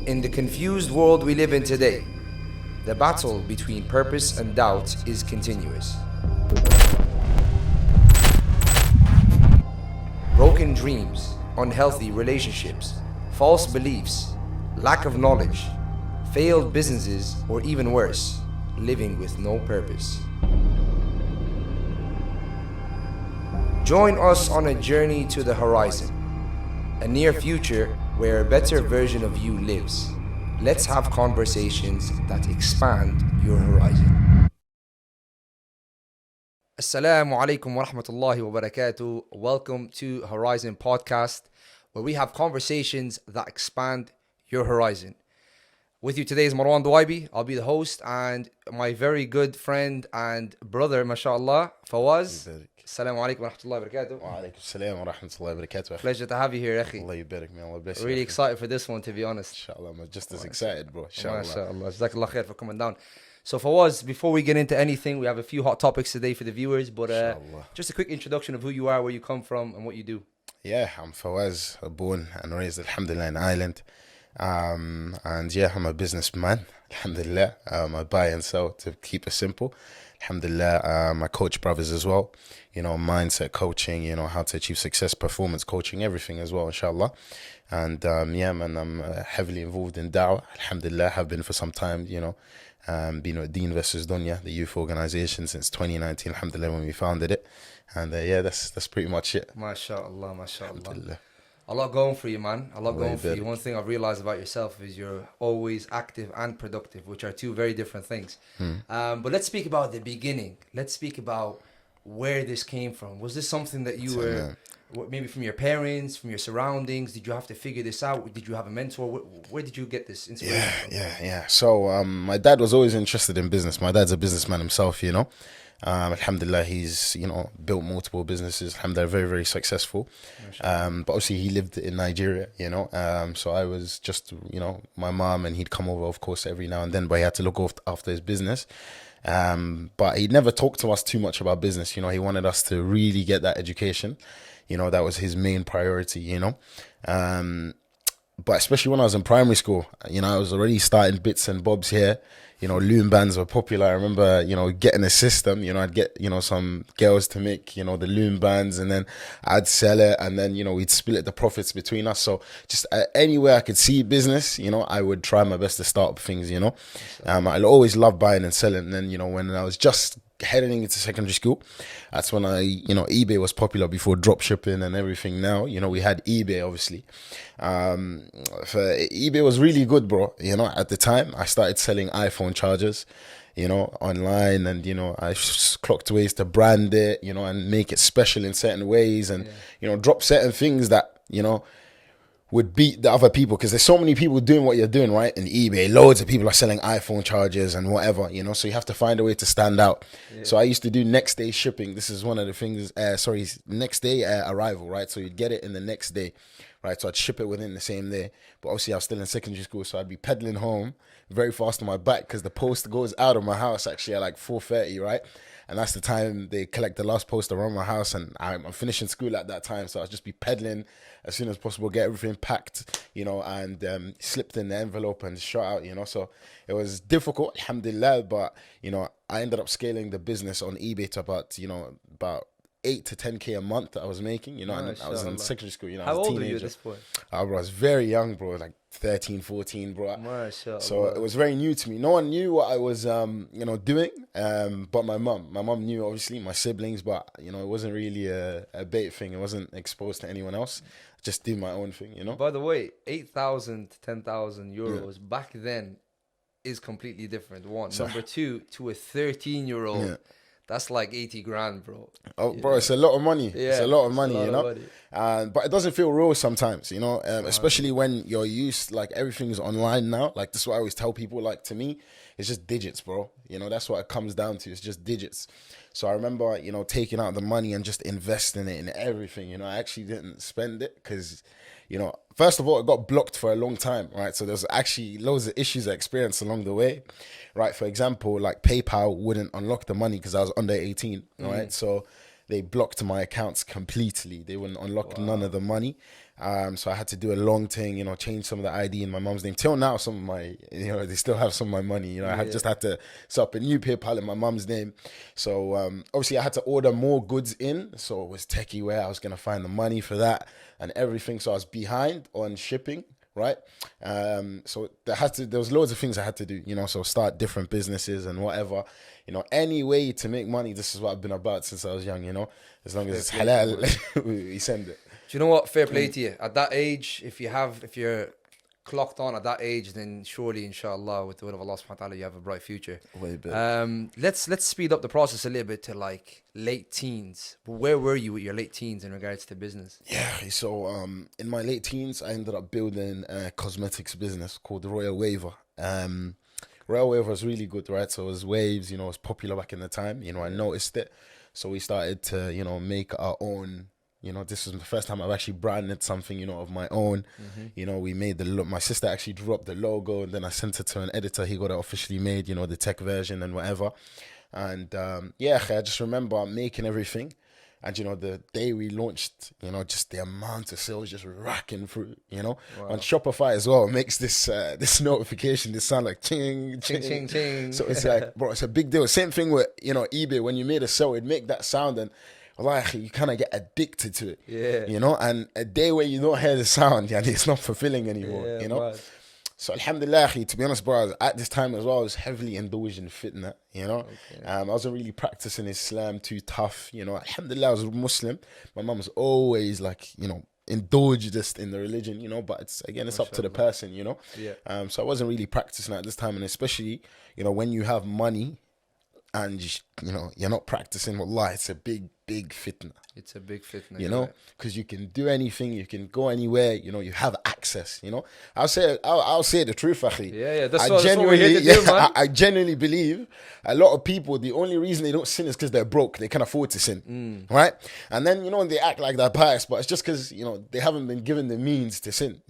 In the confused world we live in today, the battle between purpose and doubt is continuous. Broken dreams, unhealthy relationships, false beliefs, lack of knowledge, failed businesses, or even worse, living with no purpose. Join us on a journey to the horizon, a near future where a better version of you lives. Let's have conversations that expand your horizon. Assalamu alaikum wa rahmatullahi wa barakatuh. Welcome to Horizon Podcast, where we have conversations that expand your horizon. With you today is Marwan Duwaibi. I'll be the host, and my very good friend and brother, mashallah, Fawaz. Assalamu alaikum wa rahmatullahi wa barakatuh. Wa alaikum assalam wa rahmatullahi wa barakatuh. Pleasure to have you here, akhi. Allah yubarak, man. Allah bless you. Really excited for this one, to be honest. Inshallah, I'm just as excited, bro. Inshallah. MashaAllah. Jazakallah khair for coming down. So Fawaz, before we get into anything, we have a few hot topics today for the viewers, but just a quick introduction of who you are, where you come from, and what you do. Yeah, I'm Fawaz, born and raised, alhamdulillah, in Ireland. And yeah, I'm a businessman, alhamdulillah. I buy and sell, to keep it simple. Alhamdulillah, I coach brothers as well, mindset coaching, how to achieve success, performance coaching, everything as well, inshallah. And yeah, man, I'm heavily involved in da'wah, alhamdulillah, have been for some time, been with the Investors Dunya, the youth organization, since 2019, alhamdulillah, when we founded it. And yeah, that's pretty much it. MashaAllah, mashallah. A lot going for you, man. A lot going for you. One thing I've realized about yourself is you're always active and productive, which are two very different things. But let's speak about the beginning. Let's speak about where this came from. Was this something that you were, maybe from your parents, from your surroundings? Did you have to figure this out? Did you have a mentor? Where did you get this inspiration from? Yeah. So my dad was always interested in business. My dad's a businessman himself, alhamdulillah, he's built multiple businesses, alhamdulillah, very, very successful. But obviously he lived in Nigeria, so I was just my mom, and he'd come over, of course, every now and then, but he had to look after his business. But he never talked to us too much about business. He wanted us to really get that education. That was his main priority. But especially when I was in primary school, I was already starting bits and bobs here. Loom bands were popular. I remember, getting a system, I'd get, some girls to make, the loom bands, and then I'd sell it, and then, we'd split the profits between us. So just anywhere I could see business, I would try my best to start up things, I always loved buying and selling. And then, when I was just heading into secondary school, that's when eBay was popular before drop shipping and everything. Now, we had eBay, obviously. eBay was really good, bro. At the time, I started selling iPhone chargers, online, and, I clocked ways to brand it, and make it special in certain ways, and, drop certain things that, would beat the other people, because there's so many people doing what you're doing, right? In eBay, loads of people are selling iPhone chargers and whatever, so you have to find a way to stand out. So I used to do next day shipping. This is one of the things, next day arrival, right? So you'd get it in the next day, right? So I'd ship it within the same day. But obviously I was still in secondary school, so I'd be pedaling home very fast on my bike, because the post goes out of my house actually at like 4:30, right? And that's the time they collect the last post around my house, and I'm finishing school at that time. So I'll just be pedaling as soon as possible, get everything packed, and slipped in the envelope and shot out, So it was difficult, alhamdulillah, but, I ended up scaling the business on eBay to about 8 to 10K a month that I was making, and I was in secondary school, How old were you at this point? I was very young, bro, like 13, 14, bro. MashaAllah. So it was very new to me. No one knew what I was, doing, but my mum. My mum knew, obviously, my siblings, but, it wasn't really a bait thing. It wasn't exposed to anyone else. Just do my own thing, By the way, 8,000 to 10,000 euros back then is completely different. One. So, Number two, to a 13-year-old, that's like 80 grand, bro. Oh, bro, it's a lot of money. It's a lot of money, but it doesn't feel real sometimes, especially when you're used, like, everything's online now. Like, this is what I always tell people, like, to me, it's just digits, bro. That's what it comes down to. It's just digits. So I remember, taking out the money and just investing it in everything. I actually didn't spend it because, first of all, it got blocked for a long time, right? So there's actually loads of issues I experienced along the way, right? For example, like PayPal wouldn't unlock the money because I was under 18, right? So they blocked my accounts completely. They wouldn't unlock none of the money. So I had to do a long thing, change some of the ID in my mom's name. Till now, some of my, they still have some of my money. I just had to set up a new PayPal in my mom's name. So obviously I had to order more goods in. So it was techie where I was going to find the money for that and everything. So I was behind on shipping, right? So there was loads of things I had to do, so start different businesses and whatever. Any way to make money, this is what I've been about since I was young, as long as it's halal, we send it. Do you know what? Fair play to you. At that age, if you're clocked on at that age, then surely, inshallah, with the will of Allah subhanahu wa ta'ala, you have a bright future. Let's speed up the process a little bit to like late teens. Where were you with your late teens in regards to business? Yeah, so in my late teens, I ended up building a cosmetics business called Royal Waver. Royal Waver was really good, right? So it was waves, it was popular back in the time. I noticed it. So we started to, make our own. This was the first time I've actually branded something, of my own. We made my sister actually drew up the logo, and then I sent it to an editor. He got it officially made, the tech version and whatever. And I just remember making everything. And, the day we launched, just the amount of sales just racking through, Wow. On Shopify as well, it makes this notification, this sound like ching, ching, ching, ching. So it's like, bro, it's a big deal. Same thing with, eBay. When you made a sale, it'd make that sound and like you kind of get addicted to it, and a day where you don't hear the sound, it's not fulfilling anymore, Right. So alhamdulillah, to be honest, bro, at this time as well, I was heavily indulged in fitna, Okay. I wasn't really practicing Islam too tough, Alhamdulillah, I was Muslim. My mum was always like, indulged just in the religion, but it's up to the person, So I wasn't really practicing at this time, and especially, when you have money and you're not practicing, wallah, it's a big fitna. It's a big fitna, because you can do anything, you can go anywhere, you have access, I'll say the truth, akhi. That's what we're here to do, man. I genuinely believe a lot of people, the only reason they don't sin is because they're broke, they can afford to sin, right? And then, they act like they're pious, but it's just because, they haven't been given the means to sin,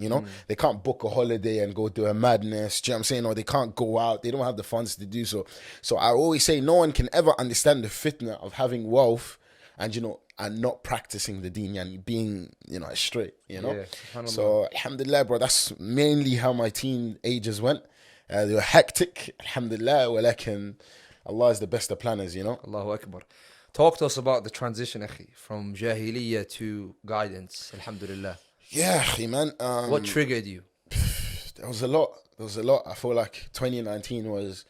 They can't book a holiday and go do a madness, do you know what I'm saying? Or they can't go out, they don't have the funds to do so. So I always say no one can ever understand the fitna of having wealth and, and not practicing the deen and being, straight, So, alhamdulillah, bro, that's mainly how my teen ages went. They were hectic, alhamdulillah, walakin Allah is the best of planners, Allahu Akbar. Talk to us about the transition, akhi, from jahiliyyah to guidance, alhamdulillah. Yeah, akhi, man. What triggered you? There was a lot. I feel like 2019 was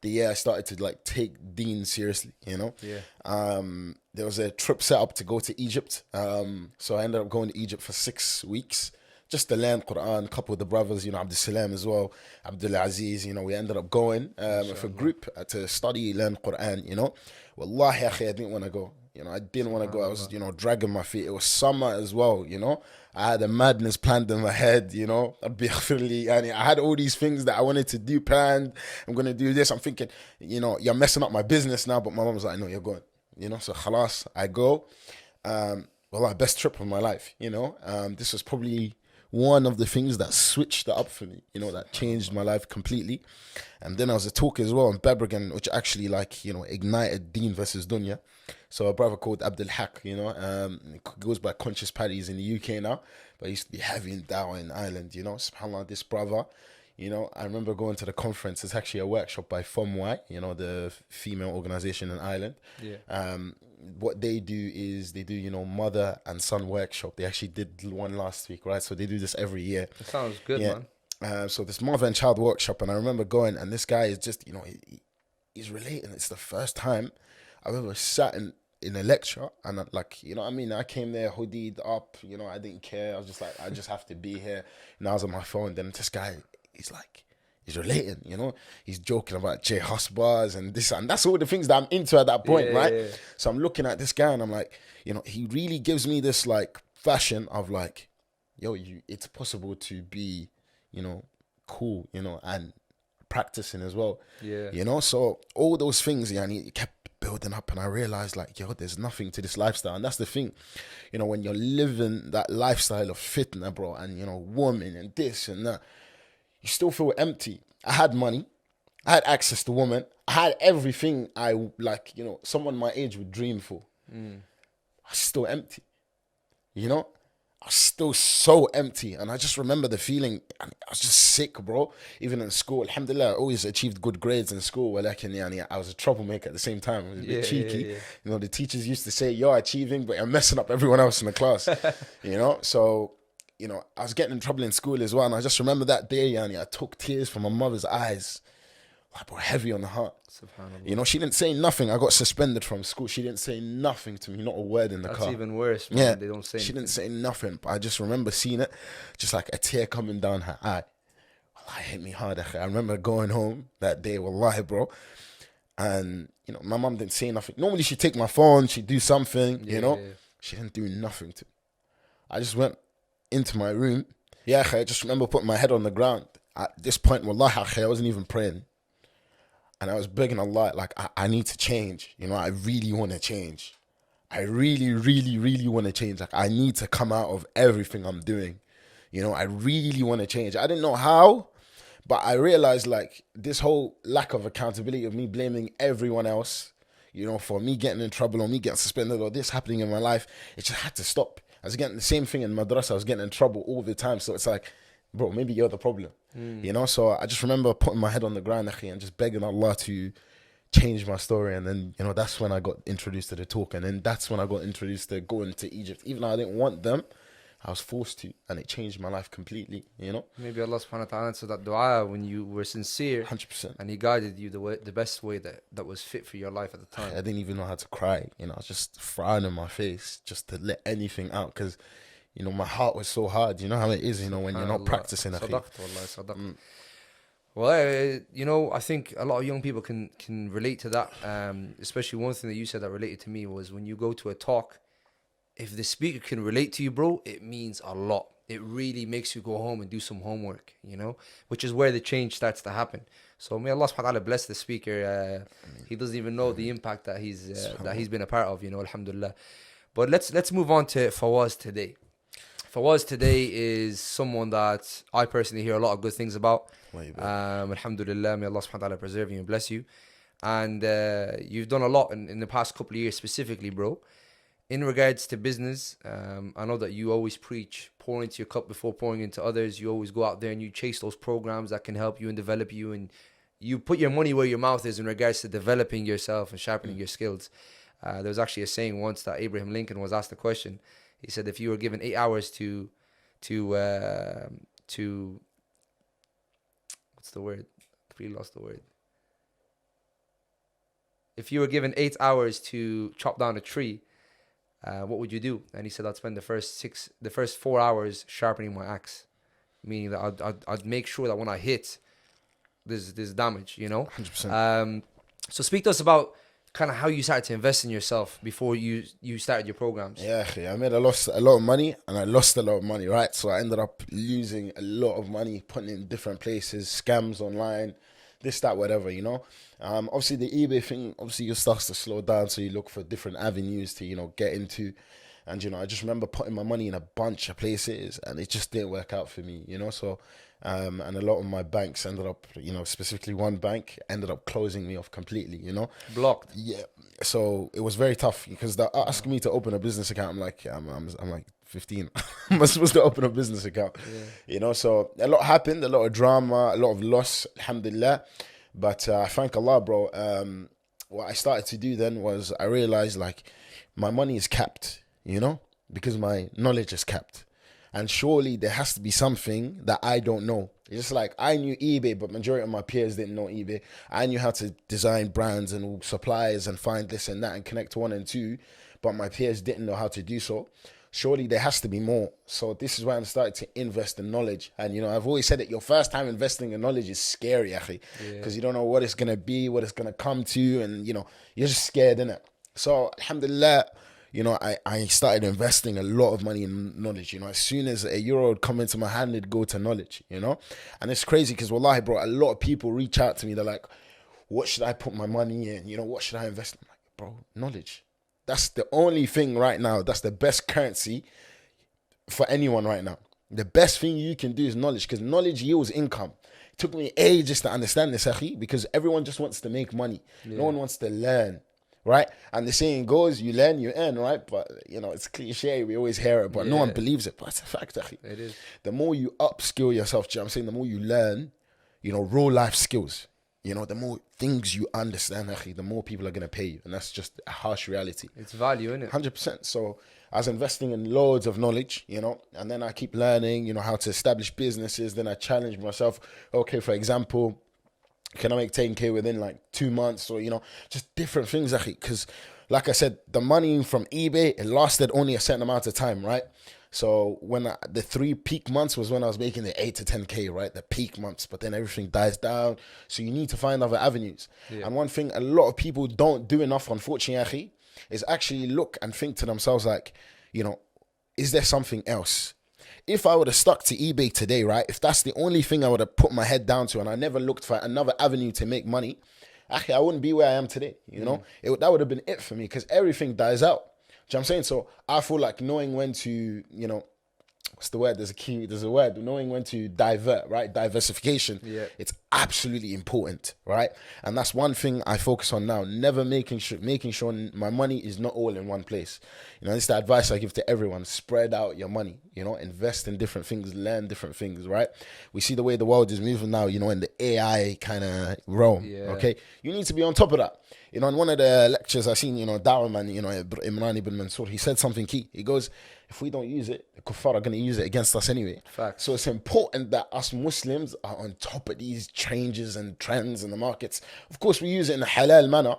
the year I started to take deen seriously, There was a trip set up to go to Egypt. So I ended up going to Egypt for 6 weeks just to learn Quran. A couple of the brothers, Abdul Salam as well, Abdul Aziz, we ended up going with a group to study, learn Quran, Wallahi, akhi, I didn't want to go. I didn't want to go. I was, dragging my feet. It was summer as well, I had a madness planned in my head, I had all these things that I wanted to do planned. I'm going to do this. I'm thinking, you're messing up my business now. But my mom was like, no, you're going. So khalas, I go. Best trip of my life, This was probably one of the things that switched it up for me, that changed my life completely. And then I was a talk as well in Bebergan, which actually ignited Deen versus Dunya. So a brother called Abdul Haq, goes by Conscious Paddies in the UK now, but he used to be heavy in Dawah in Ireland, SubhanAllah, this brother, I remember going to the conference. It's actually a workshop by FOMY, the female organization in Ireland. What they do is they do, mother and son workshop. They actually did one last week, right? So they do this every year. That sounds good, man. So this mother and child workshop, and I remember going, and this guy is just, he's relating. It's the first time I've ever sat in a lecture, and I came there hoodied up, I didn't care. I was just like, I just have to be here. And I was on my phone. Then this guy, he's relating, he's joking about J Husbars and this, and that's all the things that I'm into at that point, right? Yeah. So I'm looking at this guy and I'm like, he really gives me this fashion of it's possible to be, cool, and practicing as well. Yeah. So all those things, he kept building up, and I realized there's nothing to this lifestyle. And that's the thing, when you're living that lifestyle of fitna, bro, and woman and this and that, you still feel empty. I had money, I had access to women, I had everything I someone my age would dream for. I was still empty, you know? I was still so empty. And I just remember the feeling, I was just sick, bro. Even in school, alhamdulillah, I always achieved good grades in school. Well, I was a troublemaker at the same time. I was a bit cheeky. You know, the teachers used to say, you're achieving, but you're messing up everyone else in the class, you know? So, you know, I was getting in trouble in school as well. And I just remember that day, I took tears from my mother's eyes. Like, bro, heavy on the heart. SubhanAllah. You know, she didn't say nothing. I got suspended from school. She didn't say nothing to me, not a word in the car. That's even worse, man. Yeah, They don't say she anything. didn't say nothing. But I just remember seeing it, just like a tear coming down her eye. Wallahi, it hit me hard. I remember going home that day, wallahi, bro. And, you know, my mum didn't say nothing. Normally she'd take my phone, she'd do something, you know. She didn't do nothing to me. I just went into my room. Yeah, I just remember putting my head on the ground. At this point, wallahi, I wasn't even praying. And I was begging Allah, like, I need to change. You know, I really want to change. I really, really, really want to change. Like, I need to come out of everything I'm doing. You know, I really want to change. I didn't know how, but I realized, like, this whole lack of accountability of me blaming everyone else, you know, for me getting in trouble or me getting suspended or this happening in my life, it just had to stop. I was getting the same thing in madrasa. I was getting in trouble all the time. So it's like, bro, maybe you're the problem. You know, so I just remember putting my head on the ground, and just begging Allah to change my story. And then, you know, that's when I got introduced to the talk. And then that's when I got introduced to going to Egypt. Even though I didn't want them, I was forced to. And it changed my life completely, you know. Maybe Allah subhanahu wa ta'ala answered that dua when you were sincere. 100%. And He guided you the best way that was fit for your life at the time. I didn't even know how to cry. You know, I was just frowning my face just to let anything out. Because, you know, my heart was so hard. You know how it is, you know, when you're not practicing. Well, you know, I think a lot of young people can relate to that. Especially one thing that you said that related to me was when you go to a talk, if the speaker can relate to you, bro, it means a lot. It really makes you go home and do some homework, you know, which is where the change starts to happen. So may Allah subhanahu wa ta'ala bless the speaker. He doesn't even know the impact that he's been a part of, you know, alhamdulillah. But let's move on to Fawaz today. Fawaz today is someone that I personally hear a lot of good things about. Alhamdulillah, may Allah subhanahu wa ta'ala preserve you and bless you. And you've done a lot in the past couple of years specifically, bro. In regards to business, I know that you always preach, pour into your cup before pouring into others. You always go out there and you chase those programs that can help you and develop you. And you put your money where your mouth is in regards to developing yourself and sharpening your skills. There was actually a saying once that Abraham Lincoln was asked a question. He said, if you were given 8 hours to what's the word? I completely lost the word. If you were given 8 hours to chop down a tree, what would you do? And he said, I'd spend the first 4 hours sharpening my axe, meaning that I'd make sure that when I hit, there's damage, you know. 100%. So speak to us about kind of how you started to invest in yourself before you started your programs. Yeah, I made a lot of money and I lost a lot of money, right? So I ended up losing a lot of money, putting it in different places, scams online, this, that, whatever, you know. Obviously the eBay thing, obviously it starts to slow down, so you look for different avenues to, you know, get into. And, you know, I just remember putting my money in a bunch of places and it just didn't work out for me, you know. So, and a lot of my banks ended up, you know, specifically one bank ended up closing me off completely, you know. Blocked. Yeah. So it was very tough because they're asking me to open a business account. I'm like 15. I'm supposed to open a business account, you know. So a lot happened, a lot of drama, a lot of loss, alhamdulillah. But I thank Allah, bro. What I started to do then was I realized like my money is capped, you know, because my knowledge is capped. And surely there has to be something that I don't know. It's just like I knew eBay, but majority of my peers didn't know eBay. I knew how to design brands and suppliers and find this and that and connect 1 and 2, but my peers didn't know how to do so. Surely there has to be more. So this is why I started to invest in knowledge. And, you know, I've always said that your first time investing in knowledge is scary, akhi, because you don't know what it's going to be, what it's going to come to, and, you know, you're just scared, innit? So, alhamdulillah, you know, I started investing a lot of money in knowledge. You know, as soon as a euro would come into my hand, it'd go to knowledge, you know? And it's crazy because, wallahi, bro, a lot of people reach out to me. They're like, what should I put my money in? You know, what should I invest in? I'm like, bro, knowledge. That's the only thing right now. That's the best currency for anyone right now. The best thing you can do is knowledge, because knowledge yields income. It took me ages to understand this, akhi, because everyone just wants to make money. No one wants to learn. right? And the saying goes, you learn, you earn, right? But, it's cliche. We always hear it, but no one believes it. But it's a fact, akhi. It is. The more you upskill yourself, I'm saying, the more you learn, real life skills, the more things you understand, akhi, the more people are going to pay you. And that's just a harsh reality. It's value, isn't it? 100%. So I was investing in loads of knowledge, and then I keep learning, how to establish businesses. Then I challenge myself. Okay, for example, can I make 10K within like 2 months, or, just different things, akhi? Because like I said, the money from eBay, it lasted only a certain amount of time, right? So the 3 peak months was when I was making the 8 to 10K, right? The peak months, but then everything dies down. So you need to find other avenues. Yeah. And one thing a lot of people don't do enough, unfortunately, is actually look and think to themselves like, is there something else? If I would have stuck to eBay today, right? If that's the only thing I would have put my head down to, and I never looked for another avenue to make money, actually, I wouldn't be where I am today, That would have been it for me, because everything dies out. Do you know what I'm saying? So I feel like knowing when to, what's the word? There's a word, knowing when to divert, right? Diversification. Yeah. It's absolutely important, right? And that's one thing I focus on now. Never making sure my money is not all in one place. It's the advice I give to everyone. Spread out your money, invest in different things, learn different things, right? We see the way the world is moving now, in the AI kind of realm, okay? You need to be on top of that. In one of the lectures I seen, Dawah man, Imran ibn Mansour, he said something key. He goes, if we don't use it, the kuffar are going to use it against us anyway. Facts. So it's important that us Muslims are on top of these changes and trends in the markets. Of course, we use it in a halal manner,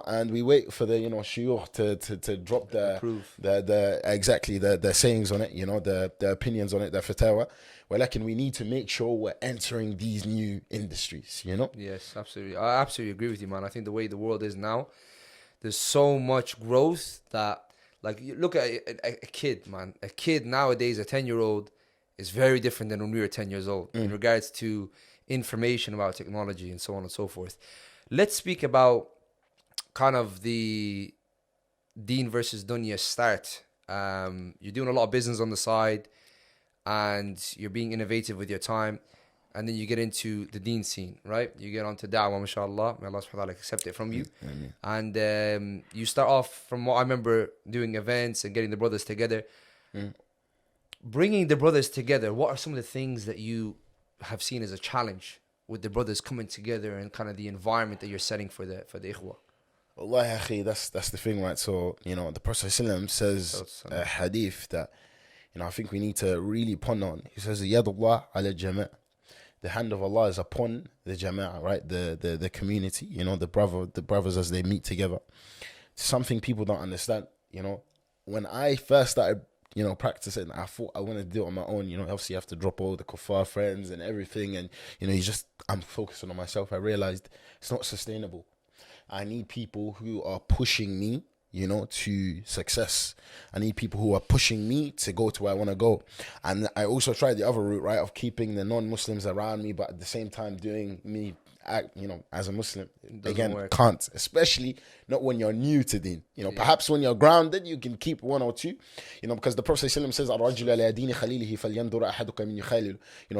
and we wait for the, shuyukh to drop the sayings on it, the opinions on it, the fatwa. We need to make sure we're entering these new industries, Yes, absolutely. I absolutely agree with you, man. I think the way the world is now, there's so much growth that, like, you look at a kid, man. A kid nowadays, a 10-year-old, is very different than when we were 10 years old in regards to information about technology and so on and so forth. Let's speak about kind of the deen versus dunya start. You're doing a lot of business on the side, and you're being innovative with your time, and then you get into the deen scene, right? You get onto da'wah, mashallah. May Allah subhanahu wa ta'ala accept it from you. And you start off, from what I remember, doing events and getting the brothers together. Bringing the brothers together, what are some of the things that you have seen as a challenge with the brothers coming together and kind of the environment that you're setting for the ikhwah? Wallahi, akhi, that's the thing, right? So, the Prophet ﷺ says a hadith that, I think we need to really ponder on. He says, Yadullah ala jama'. The hand of Allah is upon the jama'ah, right? The community, the brothers as they meet together. Something people don't understand, When I first started, practicing, I thought I wanted to do it on my own. Obviously you have to drop all the kuffar friends and everything. And, I'm focusing on myself. I realized it's not sustainable. I need people who are pushing me, to success. I need people who are pushing me to go to where I want to go. And I also tried the other route, right, of keeping the non-Muslims around me, but at the same time doing me, as a Muslim. Again, work. Can't, especially not when you're new to deen. Perhaps when you're grounded, you can keep one or two, because the Prophet ﷺ says,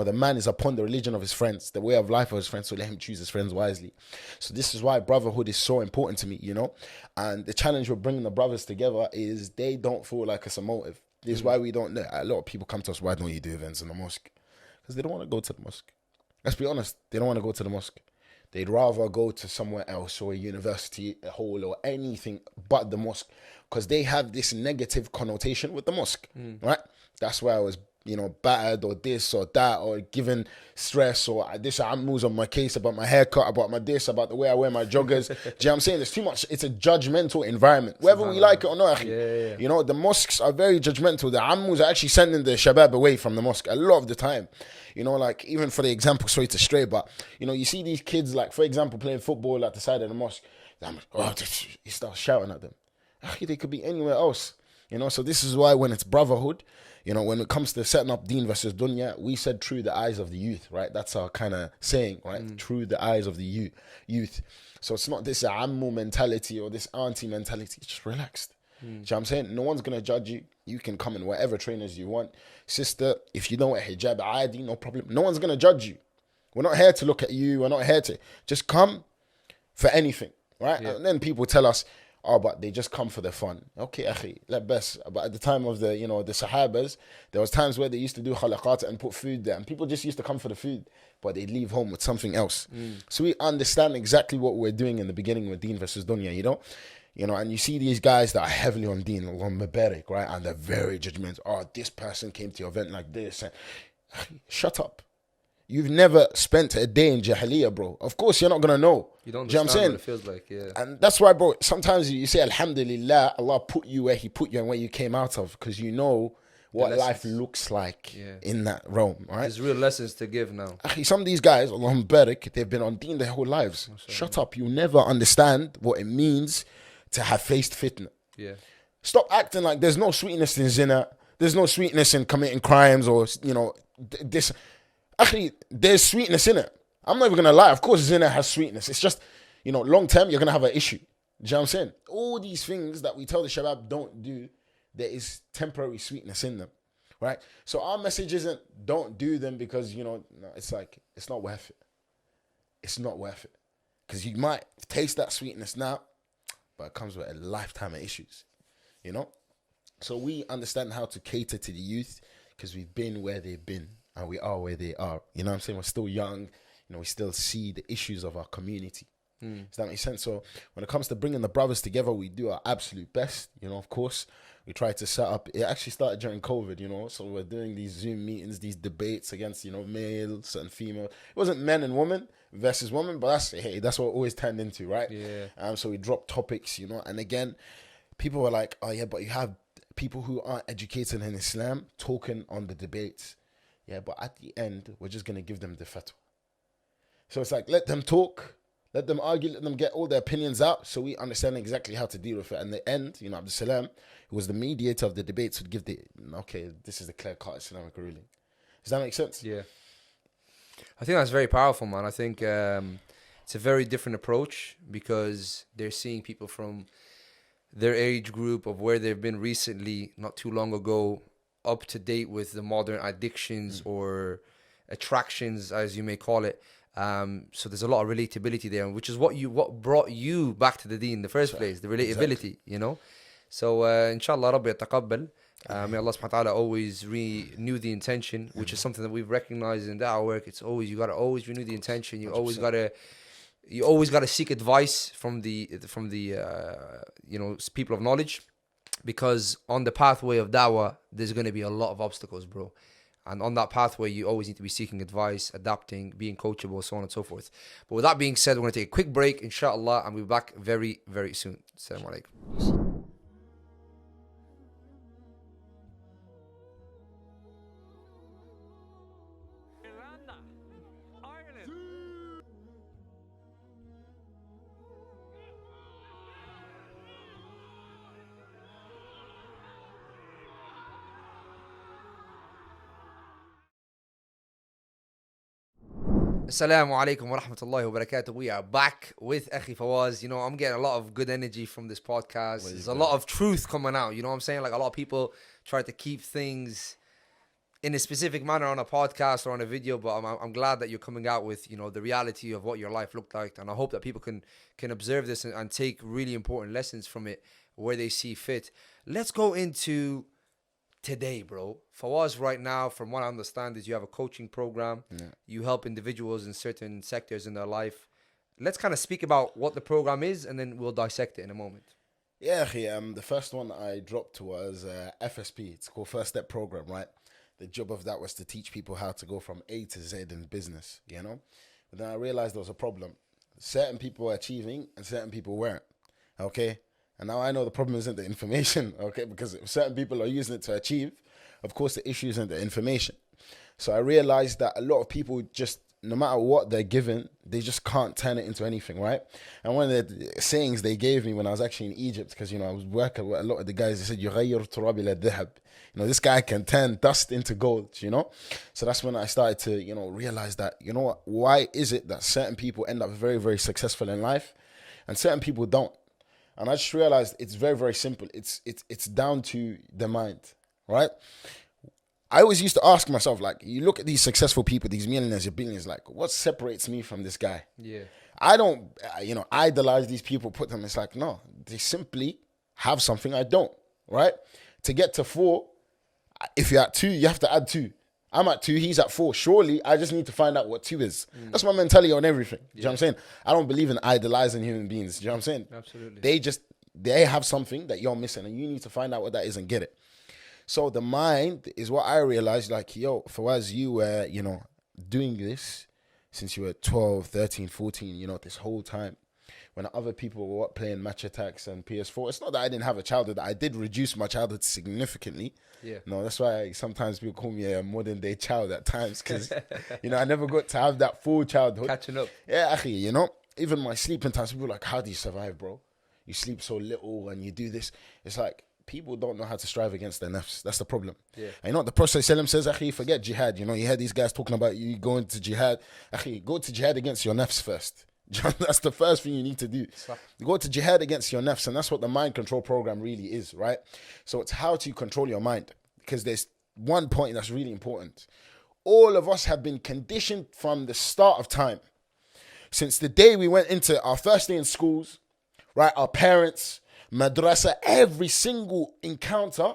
the man is upon the religion of his friends, the way of life of his friends, so let him choose his friends wisely. So this is why brotherhood is so important to me, and the challenge with bringing the brothers together is they don't feel like it's a motive. This is why we don't, a lot of people come to us, why don't you do events in the mosque? Because they don't want to go to the mosque. Let's be honest, they don't want to go to the mosque. They'd rather go to somewhere else, or a university, a hall, or anything but the mosque, because they have this negative connotation with the mosque, right? That's why I was, battered, or this or that, or given stress, or this moves on my case about my haircut, about my this, about the way I wear my joggers. Do you know what I'm saying? There's too much. It's a judgmental environment, whether we like it or not. Yeah. The mosques are very judgmental. The ammus are actually sending the shabab away from the mosque a lot of the time. Like, even for the example, sorry to stray, but, you see these kids, like, for example, playing football at the side of the mosque. He starts shouting at them. They could be anywhere else. So this is why when it's brotherhood, when it comes to setting up deen versus dunya, we said through the eyes of the youth, right? That's our kind of saying, right? Through the eyes of the youth. So it's not this ammu mentality or this auntie mentality. It's just relaxed. Do you know what I'm saying? No one's going to judge you. You can come in whatever trainers you want. Sister, if you don't wear hijab, adi, no problem. No one's going to judge you. We're not here to look at you. We're not here to just come for anything. right? And then people tell us, oh, but they just come for the fun. Okay, akhi, let best. But at the time of the Sahabas, there was times where they used to do halaqat and put food there, and people just used to come for the food, but they'd leave home with something else. So we understand exactly what we're doing in the beginning with Deen versus Dunya, and you see these guys that are heavily on Deen, on Mubarak, right? And they're very judgmental. Oh, this person came to your event like this. And shut up. You've never spent a day in Jahiliyyah, bro. Of course, you're not going to know. You don't understand what it feels like, yeah. And that's why, bro, sometimes you say, Alhamdulillah, Allah put you where He put you and where you came out of, because you know what life looks like in that realm, right? There's real lessons to give now. Some of these guys, Allahumma barik, they've been on Deen their whole lives. Shut up. You'll never understand what it means to have faced fitna. Yeah. Stop acting like there's no sweetness in zina. There's no sweetness in committing crimes or, this. Actually, there's sweetness in it. I'm not even going to lie. Of course, zina has sweetness. It's just, long term, you're going to have an issue. Do you know what I'm saying? All these things that we tell the shabab don't do, there is temporary sweetness in them, right? So our message isn't don't do them because, no, it's like, it's not worth it. It's not worth it. Because you might taste that sweetness now, but it comes with a lifetime of issues, So we understand how to cater to the youth because we've been where they've been. And we are where they are. You know what I'm saying? We're still young. We still see the issues of our community. Does that make sense? So when it comes to bringing the brothers together, we do our absolute best. Of course, we try to set up. It actually started during COVID, so we're doing these Zoom meetings, these debates against, males and female. It wasn't men and women versus women, but that's what it always turned into, right? Yeah. So we dropped topics, and again, people were like, oh yeah, but you have people who aren't educated in Islam talking on the debates. Yeah, but at the end, we're just going to give them the fatwa. So it's like, let them talk, let them argue, let them get all their opinions out so we understand exactly how to deal with it. And the end, Abdul Salam, who was the mediator of the debates, would give this is the clear-cut Islamic ruling. Does that make sense? Yeah. I think that's very powerful, man. I think it's a very different approach because they're seeing people from their age group of where they've been recently, not too long ago, up to date with the modern addictions or attractions, as you may call it. So there's a lot of relatability there, which is what brought you back to the Deen in the first place, the relatability, So inshallah, Rabbi yataqabbal. May Allah subhanahu wa ta'ala always renew the intention, which is something that we've recognized in our work. It's always, you got to always renew the intention. You 100%. always got to seek advice from the people of knowledge. Because on the pathway of da'wah, there's going to be a lot of obstacles, bro. And on that pathway, you always need to be seeking advice, adapting, being coachable, so on and so forth. But with that being said, we're going to take a quick break, inshallah, and we'll be back very, very soon. Assalamu alaikum. Assalamu alaikum wa rahmatullahi wa barakatuh. We are back with Akhi Fawaz. I'm getting a lot of good energy from this podcast. There's a lot of truth coming out. You know what I'm saying? Like a lot of people try to keep things in a specific manner on a podcast or on a video, but I'm glad that you're coming out with, the reality of what your life looked like. And I hope that people can observe this and take really important lessons from it where they see fit. Let's go into today, bro. Fawaz, right now, from what I understand, is you have a coaching program. Yeah. You help individuals in certain sectors in their life. Let's kind of speak about what the program is, and then we'll dissect it in a moment. Yeah, the first one I dropped was FSP. It's called First Step Program, right? The job of that was to teach people how to go from A to Z in business, But then I realized there was a problem. Certain people were achieving, and certain people weren't, okay? And now I know the problem isn't the information, okay? Because if certain people are using it to achieve, of course the issue isn't the information. So I realized that a lot of people just, no matter what they're given, they just can't turn it into anything, right? And one of the sayings they gave me when I was actually in Egypt, because, I was working with a lot of the guys, they said, يغير التراب إلى الذهب. This guy can turn dust into gold, So that's when I started to, realize that, why is it that certain people end up very, very successful in life and certain people don't? And I just realized it's very, very simple. It's down to the mind, right? I always used to ask myself, like, you look at these successful people, these millionaires, your billionaires, like, what separates me from this guy? Yeah. I don't, idolize these people, put them, it's like, no, they simply have something I don't, right? To get to 4, if you're at 2, you have to add 2. I'm at 2, he's at 4. Surely, I just need to find out what 2 is. That's my mentality on everything. Do you know what I'm saying? I don't believe in idolizing human beings. Do you know what I'm saying? Absolutely. They have something that you're missing, and you need to find out what that is and get it. So the mind is what I realized, like, yo, Fawaz, you were, doing this since you were 12, 13, 14, this whole time. When other people were playing Match Attacks and PS4, it's not that I didn't have a childhood. I did reduce my childhood significantly. Yeah. No, that's why sometimes people call me a modern day child at times, because, I never got to have that full childhood. Catching up. Yeah, akhi, even my sleeping times, people are like, how do you survive, bro? You sleep so little and you do this. It's like, people don't know how to strive against their nafs. That's the problem. Yeah. And the Prophet ﷺ says, akhi, forget jihad. You hear these guys talking about you going to jihad. Akhi, go to jihad against your nafs first. That's the first thing you need to do. You go to jihad against your nafs, and that's what the mind control program really is, right? So it's how to control your mind, because there's one point that's really important. All of us have been conditioned from the start of time. Since the day we went into our first day in schools, right? Our parents, madrasa, every single encounter,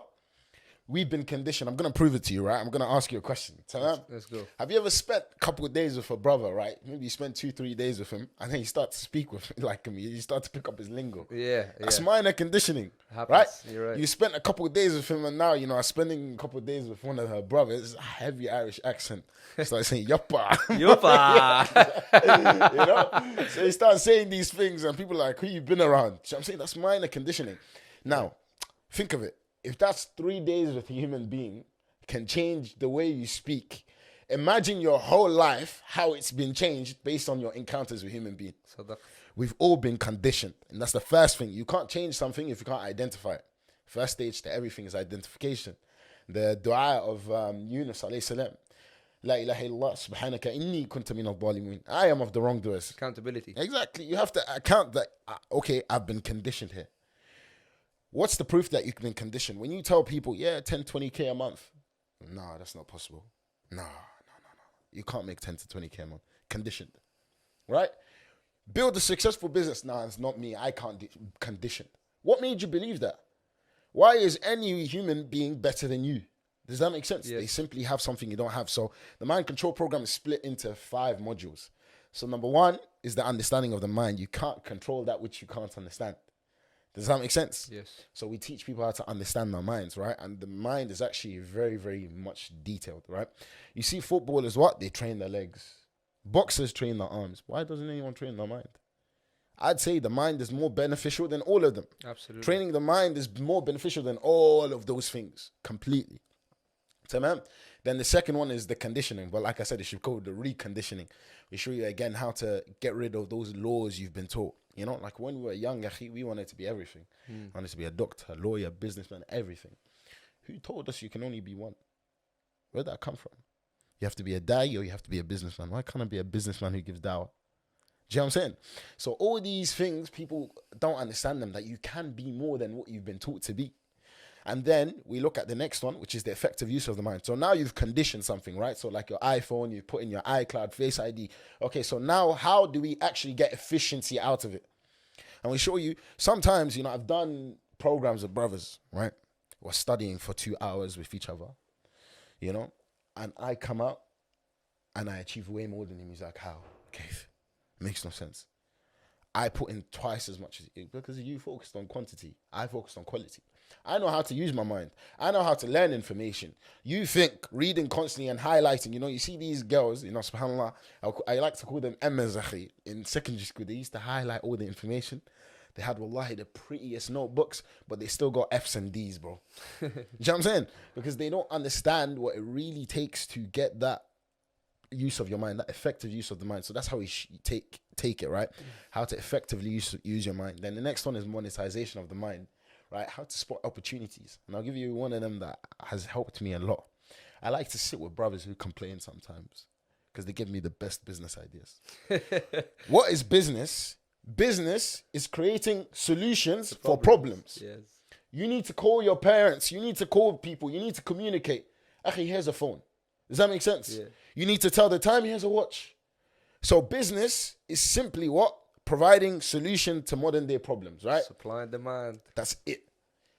we've been conditioned. I'm going to prove it to you, right? I'm going to ask you a question. Let's go. Have you ever spent a couple of days with a brother, right? Maybe you spent 2-3 days with him, and then you start to speak with him like him. You start to pick up his lingo. Yeah. That's minor conditioning, right? You're right. You spent a couple of days with him, and now, I'm spending a couple of days with one of her brothers, a heavy Irish accent. Start saying, yuppa. Yuppa. So you start saying these things, and people are like, who you been around? You know what I'm saying? That's minor conditioning. Now, think of it. If that's 3 days with a human being can change the way you speak, imagine your whole life, how it's been changed based on your encounters with human beings. We've all been conditioned. And that's the first thing. You can't change something if you can't identify it. First stage to everything is identification. The dua of Yunus alayhi salam. La ilaha illallah subhanaka inni kunta min al-zalimin. I am of the wrongdoers. Accountability. Exactly. You have to account that, okay, I've been conditioned here. What's the proof that you've been conditioned? When you tell people, 10, 20K a month. Nah, that's not possible. No. You can't make 10 to 20K a month. Conditioned. Right? Build a successful business. Nah, it's not me. I can't. Conditioned. What made you believe that? Why is any human being better than you? Does that make sense? Yes. They simply have something you don't have. So the mind control program is split into 5 modules. So number 1 is the understanding of the mind. You can't control that which you can't understand. Does that make sense? Yes. So we teach people how to understand their minds, right? And the mind is actually very, very much detailed, right? You see footballers, what? They train their legs. Boxers train their arms. Why doesn't anyone train their mind? I'd say the mind is more beneficial than all of them. Absolutely. Training the mind is more beneficial than all of those things, completely. Tamam? Then the second one is the conditioning. But like I said, it should go the reconditioning. We show you again how to get rid of those laws you've been taught. Like when we were young, we wanted to be everything. Wanted to be a doctor, a lawyer, businessman, everything. Who told us you can only be one? Where did that come from? You have to be a da'i or you have to be a businessman. Why can't I be a businessman who gives dawah? Do you know what I'm saying? So all these things, people don't understand them, that you can be more than what you've been taught to be. And then we look at the next one, which is the effective use of the mind. So now you've conditioned something, right? So like your iPhone, you've put in your iCloud, Face ID. Okay, so now how do we actually get efficiency out of it? And we show you, sometimes, I've done programs with brothers, right? We're studying for 2 hours with each other, and I come out and I achieve way more than him. He's like, how? Okay, makes no sense. I put in twice as much as you, because you focused on quantity. I focused on quality. I know how to use my mind. I know how to learn information. You think reading constantly and highlighting, you see these girls, subhanAllah, I like to call them Emmas, in secondary school. They used to highlight all the information. They had, wallahi, the prettiest notebooks, but they still got F's and D's, bro. You know what I'm saying? Because they don't understand what it really takes to get that use of your mind, that effective use of the mind. So that's how we take it, right? How to effectively use your mind. Then the next one is monetization of the mind, right? How to spot opportunities. And I'll give you one of them that has helped me a lot. I like to sit with brothers who complain sometimes because they give me the best business ideas. What is business? Business is creating solutions for problems. Yes. You need to call your parents. You need to call people. You need to communicate. Akhi, here's a phone. Does that make sense? Yeah. You need to tell the time. Here's a watch. So business is simply what? Providing solution to modern day problems, right? Supply and demand. That's it.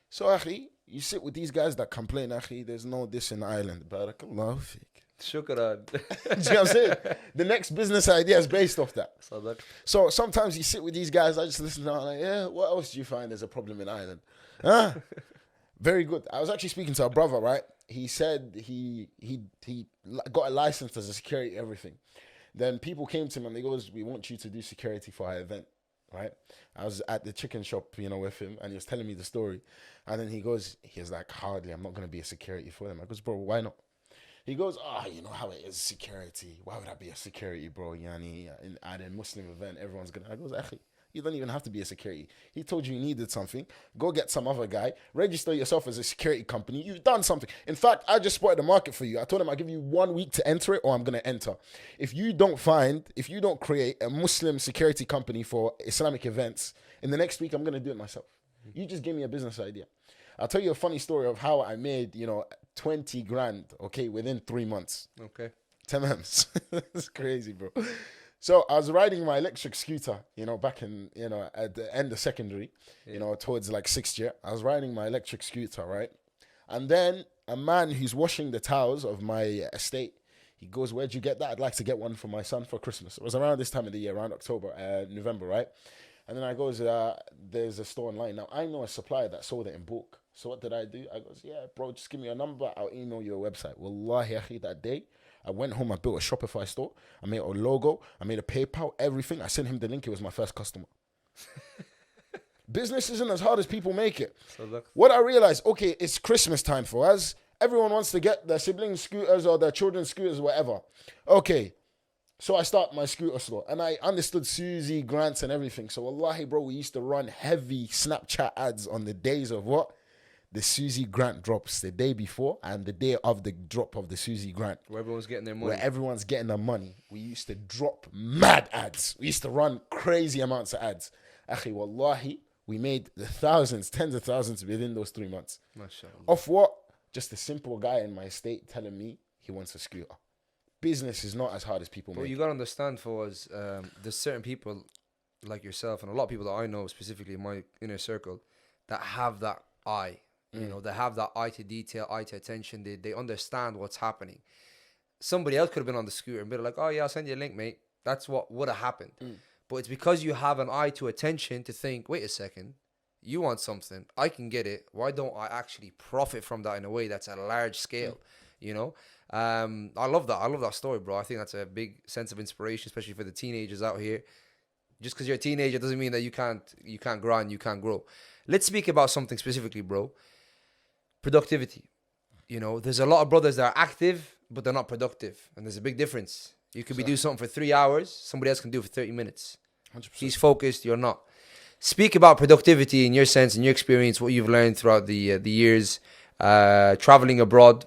So, akhi, you sit with these guys that complain, akhi, there's no this in Ireland. Barakallahu feek. Shukran. Do you know what I'm saying? The next business idea is based off that. So sometimes you sit with these guys, I just listen to them, like, yeah, what else do you find there's a problem in Ireland? Huh? Very good. I was actually speaking to a brother, right? He said he got a license as a security, everything. Then people came to him and they goes, we want you to do security for our event, right? I was at the chicken shop, with him, and he was telling me the story. And then he was like, hardly, I'm not going to be a security for them. I goes, bro, why not? He goes, you know how it is, security. Why would I be a security, bro? Yani, at a Muslim event, everyone's going to... I goes, akhi, you don't even have to be a security. He told you needed something. Go get some other guy. Register yourself as a security company. You've done something. In fact, I just spotted the market for you. I told him I'll give you 1 week to enter it or I'm going to enter. If you don't create a Muslim security company for Islamic events, in the next week, I'm going to do it myself. You just gave me a business idea. I'll tell you a funny story of how I made, 20 grand, okay, within 3 months. Okay. 10 months. It's crazy, bro. So I was riding my electric scooter, back in, at the end of secondary, towards like 6th year. I was riding my electric scooter, right? And then a man who's washing the towels of my estate, he goes, where'd you get that? I'd like to get one for my son for Christmas. It was around this time of the year, around November, right? And then I goes, there's a store online. Now, I know a supplier that sold it in bulk. So what did I do? I goes, yeah, bro, just give me your number. I'll email you a website. Wallahi, akhi, that day, I went home, I built a Shopify store. I made a logo. I made a PayPal, everything. I sent him the link. It was my first customer. Business isn't as hard as people make it. What I realized, okay, it's Christmas time for us. Everyone wants to get their siblings' scooters or their children's scooters, whatever. Okay. So I start my scooter store and I understood Susie grants and everything. So wallahi, bro, we used to run heavy Snapchat ads on the days of what? The Susie grant drops the day before and the day of the drop of the Susie grant. Where everyone's getting their money. Where everyone's getting their money. We used to drop mad ads. We used to run crazy amounts of ads. Akhi, wallahi, we made the thousands, tens of thousands within those 3 months. MashaAllah. Of what? Just a simple guy in my estate telling me he wants a scooter. Business is not as hard as people make. But you got to understand, Fawaz, there's certain people like yourself and a lot of people that I know, specifically in my inner circle, that have that eye. They have that eye to detail, eye to attention. They understand what's happening. Somebody else could have been on the scooter and been like, oh, yeah, I'll send you a link, mate. That's what would have happened. But it's because you have an eye to attention to think, wait a second, you want something, I can get it. Why don't I actually profit from that in a way that's at a large scale, I love that. I love that story, bro. I think that's a big sense of inspiration, especially for the teenagers out here. Just because you're a teenager doesn't mean that you can't grind, you can't grow. Let's speak about something specifically, bro. Productivity. There's a lot of brothers that are active, but they're not productive. And there's a big difference. You could be doing something for 3 hours. Somebody else can do it for 30 minutes. 100%. He's focused, you're not. Speak about productivity in your sense, in your experience, what you've learned throughout the years, traveling abroad.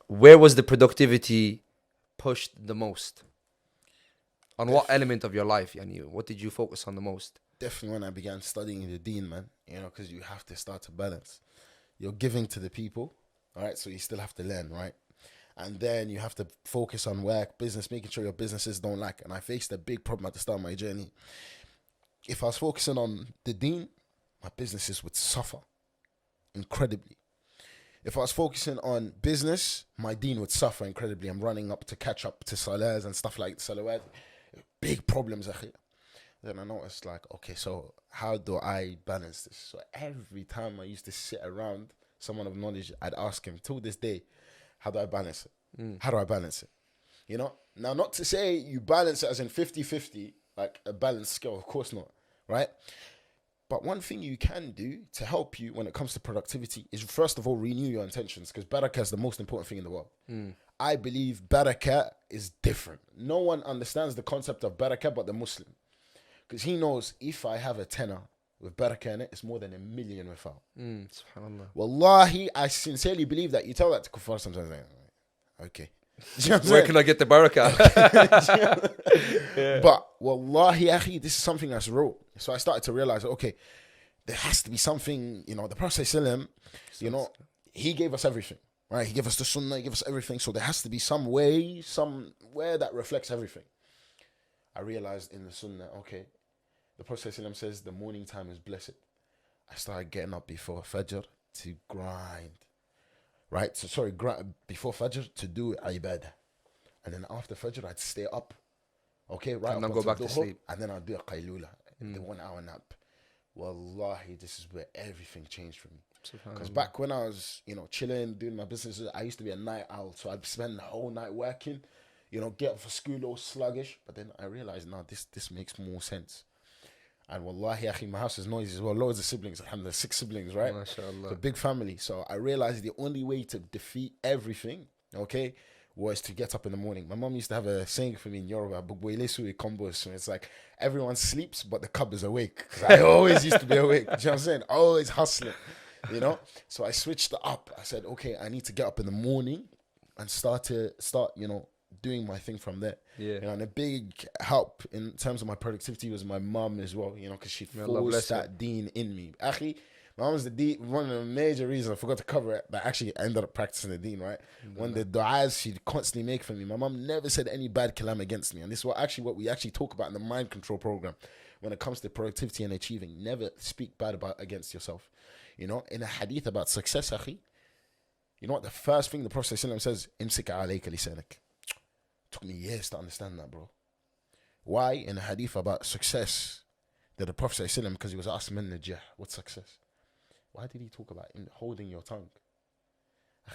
Where was the productivity pushed the most? On what element of your life, Yani? What did you focus on the most? Definitely when I began studying the deen, man. Because you have to start to balance. You're giving to the people, all right? So you still have to learn, right? And then you have to focus on work, business, making sure your businesses don't lack. And I faced a big problem at the start of my journey. If I was focusing on the deen, my businesses would suffer incredibly. If I was focusing on business, my deen would suffer incredibly. I'm running up to catch up to salahs and stuff like salawat. Big problems, akhi. Then I noticed, like, okay, so how do I balance this? So every time I used to sit around someone of knowledge, I'd ask him, till this day, how do I balance it? How do I balance it? Now, not to say you balance it as in 50-50, like a balanced scale, of course not, right? But one thing you can do to help you when it comes to productivity is, first of all, renew your intentions, because barakah is the most important thing in the world. I believe barakah is different. No one understands the concept of barakah but the Muslim. Because he knows if I have a tenner with barakah in it, it's more than 1 million without. SubhanAllah. Wallahi, I sincerely believe that. You tell that to kuffar sometimes. Like, okay. Where can I get the barakah? Yeah. But wallahi, akhi, this is something that's real. So I started to realize, okay, there has to be something, the Prophet ﷺ, he gave us everything, right? He gave us the sunnah, he gave us everything. So there has to be some way, somewhere that reflects everything. I realized in the Sunnah, okay, the Prophet ﷺ says the morning time is blessed. I started getting up before Fajr to grind. Right? So, sorry, before Fajr to do ibadah. And then after Fajr, I'd stay up. Okay, right? And then go back to sleep. And then I'd do a qaylula, the 1 hour nap. Wallahi, this is where everything changed for me. Because back when I was, chilling, doing my businesses, I used to be a night owl. So I'd spend the whole night working, get up for school all sluggish. But then I realized, no, this makes more sense. And wallahi, akhi, my house is noisy as well. Loads of siblings, alhamdulillah, 6 siblings, right? MashaAllah. A big family. So I realized the only way to defeat everything, okay, was to get up in the morning. My mom used to have a saying for me in Yoruba, so it's like everyone sleeps, but the cub is awake. Because I always used to be awake. You know what I'm saying? Always hustling, So I switched it up. I said, okay, I need to get up in the morning and start, doing my thing from there. Yeah. And a big help in terms of my productivity was my mum as well, because she forced that deen in me. Actually, my mum's the deen, one of the major reasons, I forgot to cover it, but actually I ended up practicing the deen, right? One of the du'as she'd constantly make for me, my mum never said any bad kalam against me. And this is what we actually talk about in the mind control program when it comes to productivity and achieving. Never speak bad against yourself. In a hadith about success, akhi, you know what the first thing the Prophet ﷺ says? Imsik alayka lisanak. Took me years to understand that, bro. Why in a hadith about success did the Prophet ﷺ, because he was asked man najah, what's success? Why did he talk about holding your tongue?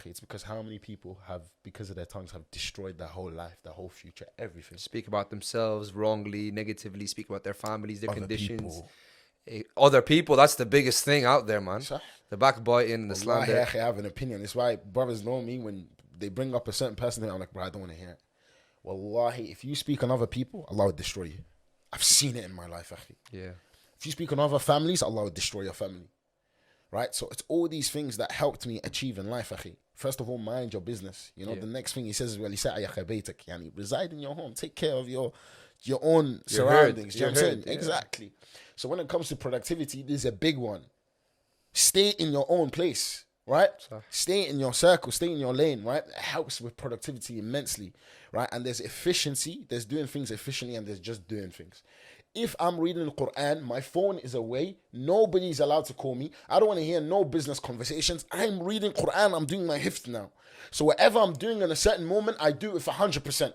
It's because how many people have, because of their tongues, have destroyed their whole life, their whole future, everything. Speak about themselves wrongly, negatively, speak about their families, their conditions. Other people, that's the biggest thing out there, man. The backbiting, the slander. I have an opinion. That's why brothers know me when they bring up a certain person, I'm like, bro, I don't want to hear it. Wallahi, if you speak on other people, Allah will destroy you. I've seen it in my life, akhi. Yeah. If you speak on other families, Allah will destroy your family. Right? So it's all these things that helped me achieve in life, akhi. First of all, mind your business. The next thing he says is, reside in your home. Take care of your own surroundings. You know what I'm saying? Yeah. Exactly. So when it comes to productivity, this is a big one. Stay in your own place. Right? Stay in your circle, stay in your lane, right? It helps with productivity immensely, right? And there's efficiency, there's doing things efficiently, and there's just doing things. If I'm reading the Quran, my phone is away, nobody's allowed to call me. I don't want to hear no business conversations. I'm reading Quran, I'm doing my hifz now. So whatever I'm doing in a certain moment, I do it for 100%.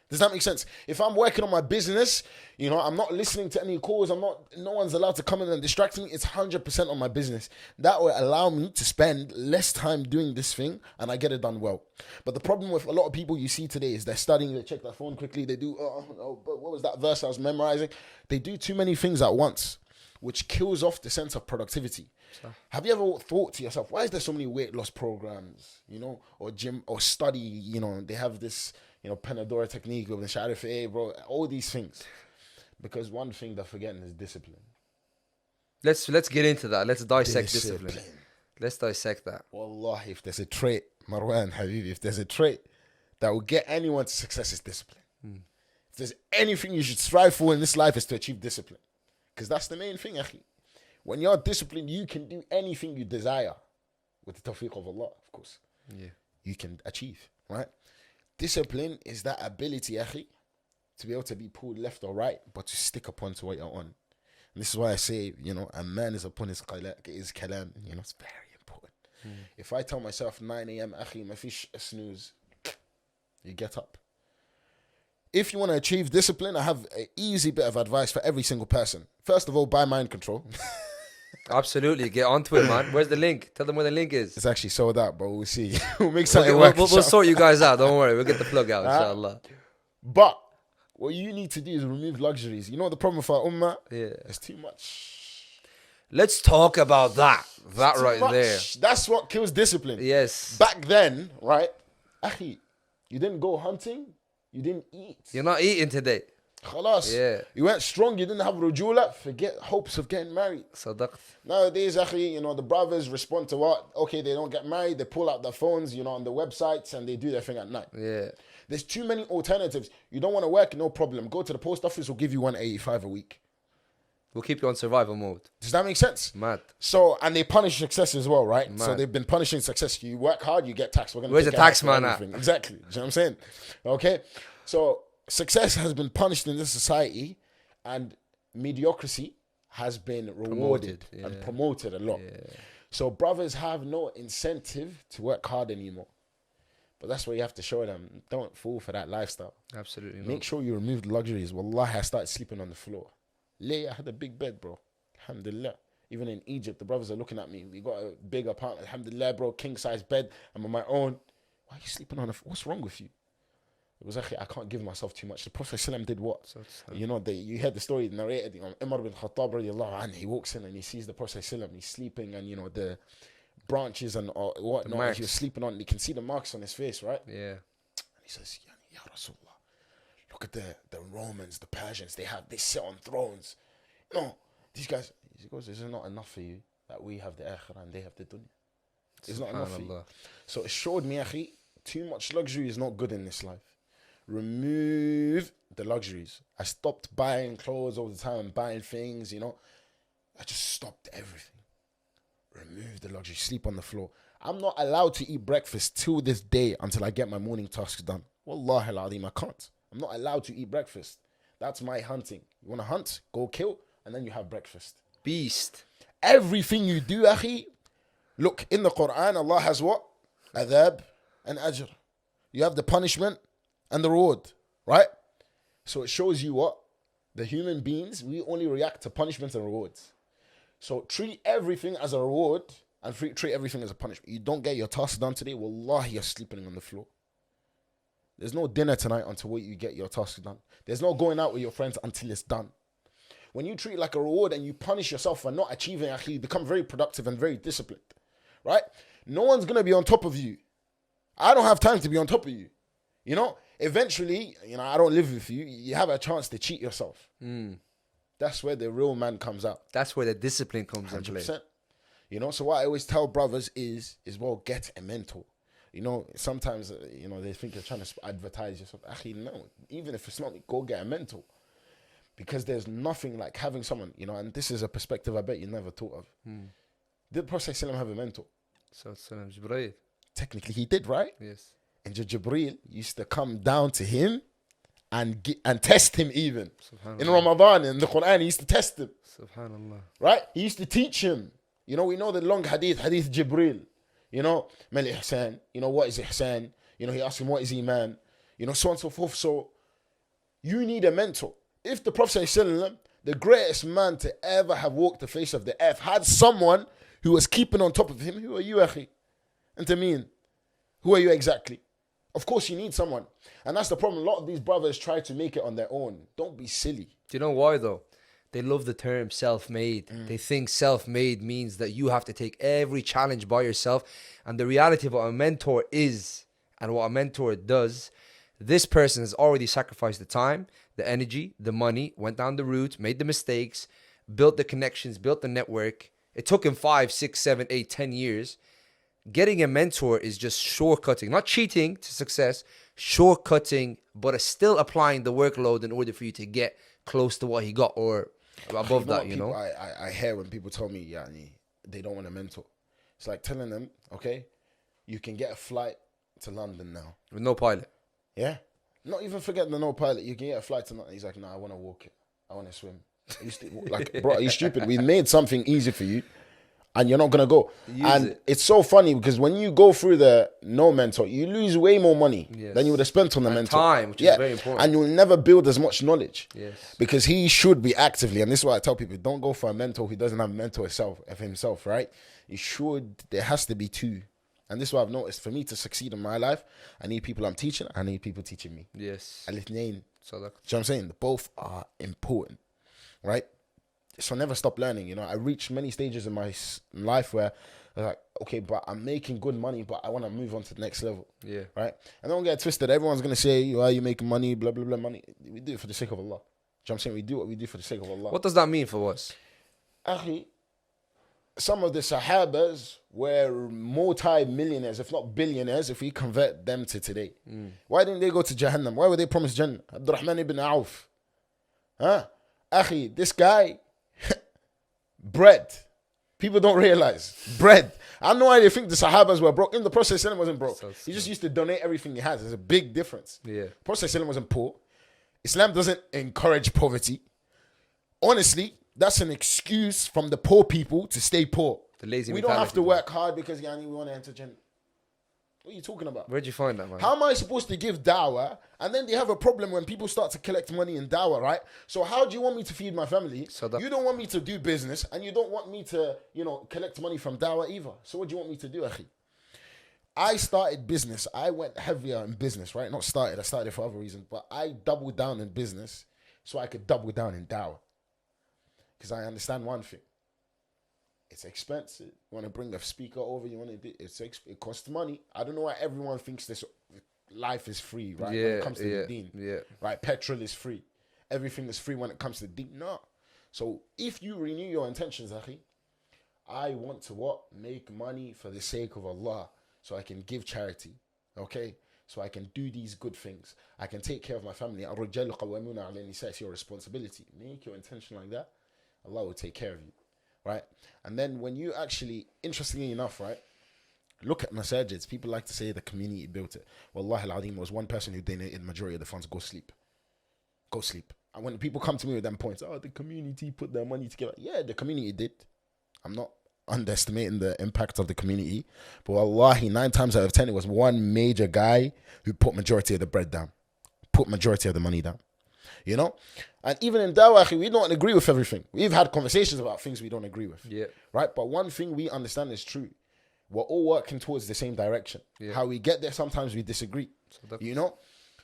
Does that make sense? If I'm working on my business, I'm not listening to any calls. No one's allowed to come in and distract me. It's 100% on my business. That will allow me to spend less time doing this thing and I get it done well. But the problem with a lot of people you see today is they're studying, they check their phone quickly. They do, but what was that verse I was memorizing? They do too many things at once, which kills off the sense of productivity. Have you ever thought to yourself, why is there so many weight loss programs, or gym or study, they have this, Panadora technique of the Sharif, bro, all these things. Because one thing they're forgetting is discipline. Let's get into that. Let's dissect discipline. Let's dissect that. Wallahi, if there's a trait, Marwan, Habibi, if there's a trait that will get anyone to success, is discipline. If there's anything you should strive for in this life, is to achieve discipline. Because that's the main thing, akhi. When you're disciplined, you can do anything you desire. With the tawfiq of Allah, of course. Yeah. You can achieve, right? Discipline is that ability, akhi, to be able to be pulled left or right, but to stick upon to what you're on. And this is why I say, a man is upon his kalam, it's very important. If I tell myself 9 a.m., akhi, mafish a snooze, you get up. If you want to achieve discipline, I have an easy bit of advice for every single person. First of all, buy mind control. Absolutely, get onto it, man. Where's the link? Tell them where the link is. It's actually sold out, but we'll see. We'll make something work. We'll sort you guys out. Don't worry. We'll get the plug out, inshallah. But what you need to do is remove luxuries. You know what the problem with our ummah? Yeah. It's too much. Let's talk about that. That right there. That's what kills discipline. Yes. Back then, right? Akhi, you didn't go hunting. You didn't eat. You're not eating today. Khalas. Yeah. You weren't strong. You didn't have rujula. Forget hopes of getting married. Sadaqt. Nowadays, akhi, the brothers respond to what? Okay, they don't get married. They pull out their phones, on the websites, and they do their thing at night. Yeah. There's too many alternatives. You don't want to work, no problem. Go to the post office. We'll give you 185 a week. We'll keep you on survival mode. Does that make sense? Mad. So, and they punish success as well, right? Mad. So they've been punishing success. You work hard, you get taxed. Where's the tax man at? Exactly. Do you know what I'm saying? Okay. So success has been punished in this society, and mediocrity has been rewarded and promoted a lot. So brothers have no incentive to work hard anymore. But that's what you have to show them. Don't fall for that lifestyle. Absolutely not. Make sure you remove the luxuries. Wallahi, I started sleeping on the floor. I had a big bed, bro. Alhamdulillah. Even in Egypt, the brothers are looking at me. We got a big apartment. Alhamdulillah, bro. King size bed. I'm on my own. Why are you sleeping on the floor? What's wrong with you? It was actually, I can't give myself too much. The Prophet ﷺ did what? You know, you heard the story narrated. Umar bin Khattab radiallahu anhu, he walks in and he sees the Prophet ﷺ. He's sleeping, and you know the branches and whatnot he was sleeping on. You can see the marks on his face, right? Yeah. And he says, Ya Rasulullah, look at the Romans, the Persians. They sit on thrones. You know, these guys. He goes, is it not enough for you that we have the akhirah and they have the dunya? It's not enough for you. So it showed me, akhi, too much luxury is not good in this life. Remove the luxuries. I stopped buying clothes all the time, buying things, you know. I just stopped everything. Remove the luxury. Sleep on the floor. I'm not allowed to eat breakfast till this day until I get my morning tasks done. Wallahi al-azim, I can't. I'm not allowed to eat breakfast. That's my hunting. You want to hunt? Go kill, and then you have breakfast. Beast. Everything you do, akhi. Look, in the Quran, Allah has what? Adhab and ajr. You have the punishment and the reward, right? So it shows you what? The human beings, we only react to punishments and rewards. So treat everything as a reward and treat everything as a punishment. You don't get your task done today, wallahi, you're sleeping on the floor. There's no dinner tonight until you get your task done. There's no going out with your friends until it's done. When you treat it like a reward and you punish yourself for not achieving, you become very productive and very disciplined, right? No one's going to be on top of you. I don't have time to be on top of you. You know, eventually, you know, I don't live with you. You have a chance to cheat yourself. That's where the real man comes out. That's where the discipline comes into play. You know, so what I always tell brothers is well, get a mentor. You know, sometimes, you know, they think you're trying to advertise yourself. Actually, no. Even if it's not, go get a mentor. Because there's nothing like having someone, you know, and this is a perspective I bet you never thought of. Did Prophet ﷺ have a mentor? Jibreel. Technically, he did, right? Yes. And Jibreel used to come down to him and test him even. In Ramadan, in the Quran, he used to test him. Subhanallah. Right? He used to teach him. You know, we know the long hadith Jibreel. You know, Mal Ihsan. You know, what is Ihsan? You know, he asked him, what is Iman? You know, so on and so forth. So, you need a mentor. If the Prophet ﷺ, the greatest man to ever have walked the face of the earth, had someone who was keeping on top of him, who are you, akhi? And to mean, who are you exactly? Of course, you need someone. And that's the problem. A lot of these brothers try to make it on their own. Don't be silly. Do you know why, though? They love the term self-made. They think self-made means that you have to take every challenge by yourself. And the reality of what a mentor is and what a mentor does, this person has already sacrificed the time, the energy, the money, went down the route, made the mistakes, built the connections, built the network. It took him 5, 6, 7, 8, 10 years. Getting a mentor is just shortcutting, not cheating to success, shortcutting, but still applying the workload in order for you to get close to what he got or above that, you know? I hear when people tell me, they don't want a mentor. It's like telling them, okay, you can get a flight to London now. With no pilot. Yeah. Not even forget the no pilot. You can get a flight to London. He's like, no, I want to walk it. I want to swim. Like, bro, are you stupid? We made something easy for you and you're not going to go. It's so funny because when you go through the no mentor, you lose way more money than you would have spent on the mentor. Time, which is very important. And you'll never build as much knowledge. Yes. Because he should be actively, and this is why I tell people, don't go for a mentor who doesn't have a mentor himself, right? There has to be two. And this is what I've noticed. For me to succeed in my life, I need people I'm teaching. I need people teaching me. Yes. Do you know what I'm saying? Both are important, right? So never stop learning. You know, I reached many stages in my life where I'm like, okay, but I'm making good money, but I want to move on to the next level. Yeah. Right? And don't get twisted. Everyone's going to say, why are you making money, blah, blah, blah, money. We do it for the sake of Allah. Do you know what I'm saying? We do what we do for the sake of Allah. What does that mean for us? Akhi, some of the Sahabas were multi-millionaires, if not billionaires, if we convert them to today. Why didn't they go to Jahannam? Why were they promised Jannah? Abdurrahman ibn Auf. Akhi, this guy, bread. People don't realize. Bread. I don't know why they think the Sahabas were broke. In the Prophet ﷺ wasn't broke. He just used to donate everything he has. There's a big difference. Prophet ﷺ wasn't poor. Islam doesn't encourage poverty. Honestly, that's an excuse from the poor people to stay poor. The lazy we don't have to work hard because we want to entertain. What are you talking about? Where'd you find that, man? How am I supposed to give dawah? And then they have a problem when people start to collect money in dawah, right? So how do you want me to feed my family? You don't want me to do business, and you don't want me to, collect money from dawah either. So what do you want me to do, akhi? I started business. I went heavier in business, right? I started it for other reasons, but I doubled down in business so I could double down in dawah. Because I understand one thing. It's expensive. You want to bring a speaker over, it costs money. I don't know why everyone thinks this life is free, right? When it comes to the deen. Yeah. Right? Petrol is free. Everything is free when it comes to the deen. No. So if you renew your intentions, akhi, I want to make money for the sake of Allah so I can give charity. Okay? So I can do these good things. I can take care of my family. It's your responsibility. Make your intention like that. Allah will take care of you. Right? And then when you actually, interestingly enough, right, look at masajids, people like to say the community built it. Wallahi al-Azim, was one person who donated the majority of the funds. Go sleep. And when people come to me with them points, the community put their money together. Yeah, the community did. I'm not underestimating the impact of the community. But wallahi, 9 times out of 10, it was one major guy who put majority of the bread down. Put majority of the money down. And even in dawah, we don't agree with everything. We've had conversations about things we don't agree with. Yeah. Right? But one thing we understand is true. We're all working towards the same direction. Yeah. How we get there, sometimes we disagree.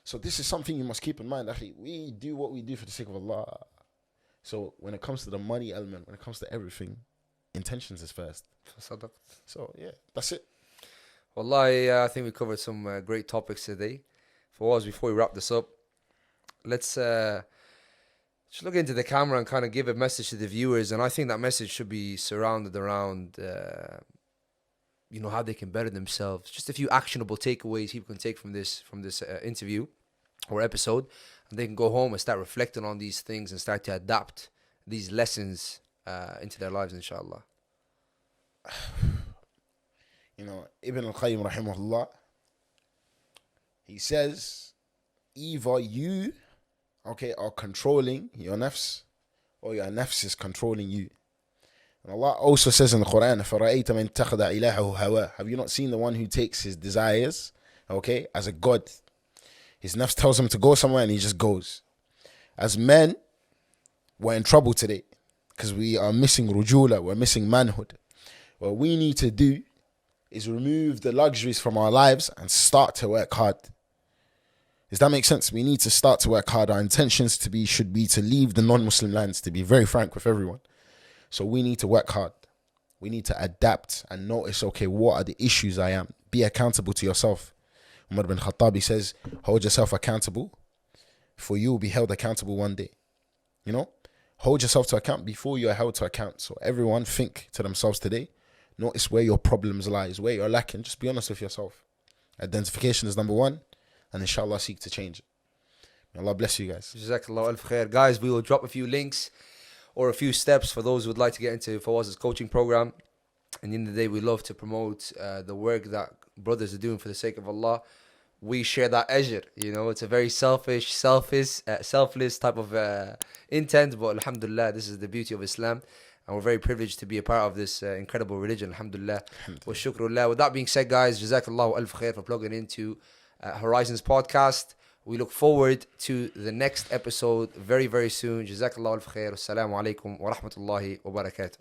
So this is something you must keep in mind. Actually, we do what we do for the sake of Allah. So when it comes to the money element, when it comes to everything, intentions is first. So yeah, that's it. Wallahi, I think we covered some great topics today. Fawaz, before we wrap this up, let's just look into the camera and kind of give a message to the viewers. And I think that message should be surrounded around, how they can better themselves. Just a few actionable takeaways people can take from this interview or episode. And they can go home and start reflecting on these things and start to adapt these lessons into their lives, inshallah. Ibn al-Qayyim rahimahullah, he says, either you are controlling your nafs, or your nafs is controlling you. And Allah also says in the Quran, فَرَأَيْتَ مَنْ اتَّخَذَ إِلَهَهُ هَوَاهُ. Have you not seen the one who takes his desires, as a god? His nafs tells him to go somewhere and he just goes. As men, we're in trouble today because we are missing rujula, we're missing manhood. What we need to do is remove the luxuries from our lives and start to work hard. Does that make sense? We need to start to work hard. Our intentions should be to leave the non-Muslim lands, to be very frank with everyone. So we need to work hard. We need to adapt and notice, what are the issues I am? Be accountable to yourself. Umar bin Khattab says, hold yourself accountable, for you will be held accountable one day. Hold yourself to account before you are held to account. So everyone think to themselves today, notice where your problems lies, where you're lacking. Just be honest with yourself. Identification is number 1. And inshallah seek to change it. May Allah bless you guys. Jazakallah alf khair. Guys, we will drop a few links or a few steps for those who would like to get into Fawaz's coaching program. And at the end of the day, we love to promote the work that brothers are doing for the sake of Allah. We share that ajr. It's a very selfless type of intent. But alhamdulillah, this is the beauty of Islam. And we're very privileged to be a part of this incredible religion. Alhamdulillah. Wa shukrullah. With that being said, guys, Jazakallah alf khair for plugging into Horizons podcast. We look forward to the next episode very, very soon. Jazakallah al-khair. Assalamu alaikum wa rahmatullahi wa barakatuh.